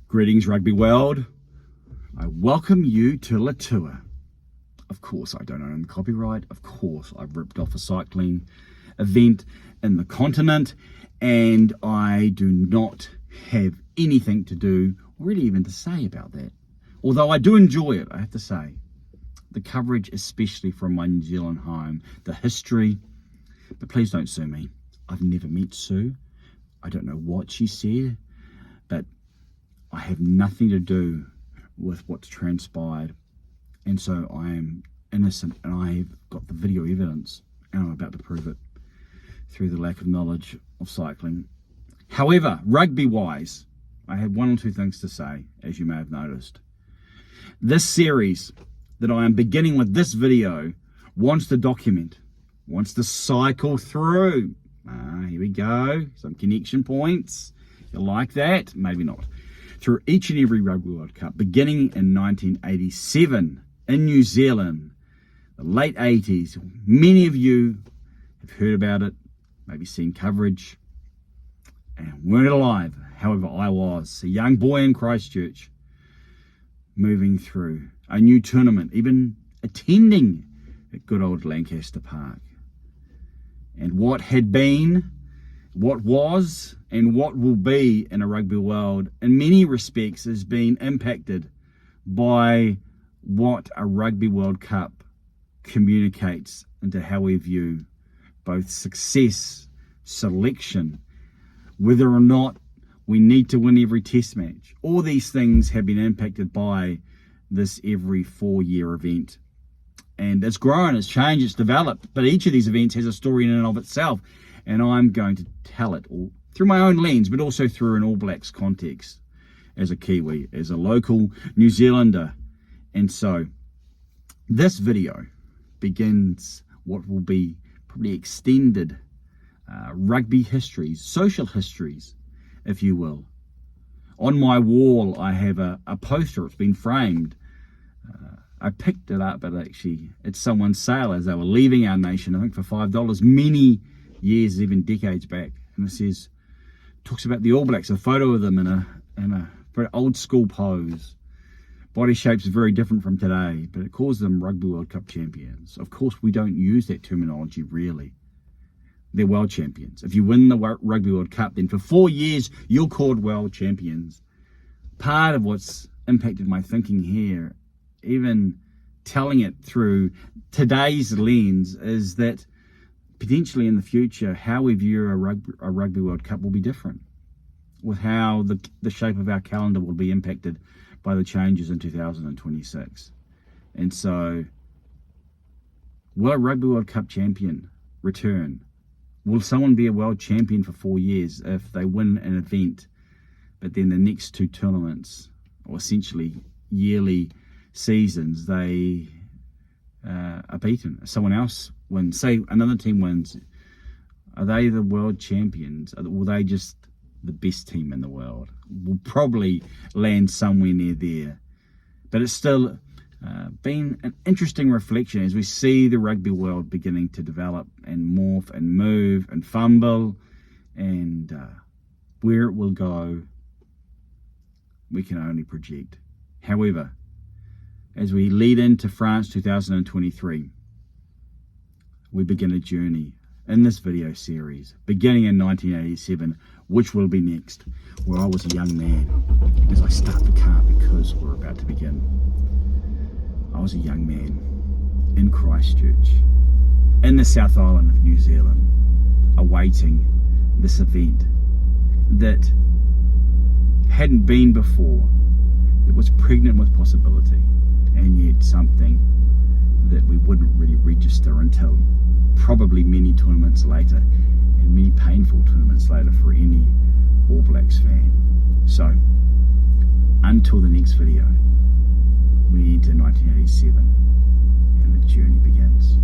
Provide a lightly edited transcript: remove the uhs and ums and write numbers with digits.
Greetings, rugby world. I welcome you to Latua. Of course, I don't own the copyright. Of course, I've ripped off a cycling event in the continent, and I do not have anything to do, or really even to say about that. Although I do enjoy it, I have to say. The coverage, especially from my New Zealand home, the history. But please don't sue me. I've never met Sue. I don't know what she said, but I have nothing to do with what's transpired, and so I am innocent, and I've got the video evidence, and I'm about to prove it through the lack of knowledge of cycling. However, rugby-wise, I have one or two things to say, as you may have noticed. This series that I am beginning with this video wants to document, wants to cycle through. Here we go, some connection points. You like that? Maybe not. Through each and every Rugby World Cup, beginning in 1987 in New Zealand, the late 80s. Many of you have heard about it, maybe seen coverage, and weren't alive. However, I was a young boy in Christchurch, moving through a new tournament, even attending at good old Lancaster Park. And what had been, what was, and what will be in a rugby world in many respects has been impacted by what a Rugby World Cup communicates into how we view both success, selection, whether or not we need to win every test match. All these things have been impacted by this every 4-year event. And it's grown, it's changed, it's developed, but each of these events has a story in and of itself. And I'm going to tell it all through my own lens, but also through an All Blacks context, as a Kiwi, as a local New Zealander. And so this video begins what will be probably extended rugby histories, social histories, if you will. On my wall, I have a poster. It's been framed. I picked it up, but actually it's someone's sale as they were leaving our nation, I think for $5, many years, even decades back. And it says, talks about the All Blacks, a photo of them in a very old school pose. Body shapes very different from today, but it calls them Rugby World Cup champions. Of course, we don't use that terminology really. They're world champions. If you win the Rugby World Cup, then for 4 years, you're called world champions. Part of what's impacted my thinking here, even telling it through today's lens, is that potentially in the future, how we view a Rugby World Cup will be different, with how the shape of our calendar will be impacted by the changes in 2026. And so, will a Rugby World Cup champion return? Will someone be a world champion for 4 years if they win an event, but then the next two tournaments, or essentially yearly seasons, they are beaten? Someone else wins, say another team wins. Are they the world champions? Will they just the best team in the world? Will probably land somewhere near there. But it's still been an interesting reflection as we see the rugby world beginning to develop and morph and move and fumble, and where it will go, we can only project. However, as we lead into France 2023, we begin a journey in this video series, beginning in 1987, which will be next, where I was a young man. As I start the car, because we're about to begin, I was a young man in Christchurch, in the South Island of New Zealand, awaiting this event that hadn't been before, that was pregnant with possibility, and yet something that we wouldn't really register until probably many tournaments later, and many painful tournaments later for any All Blacks fan. So, until the next video, we enter 1987 and the journey begins.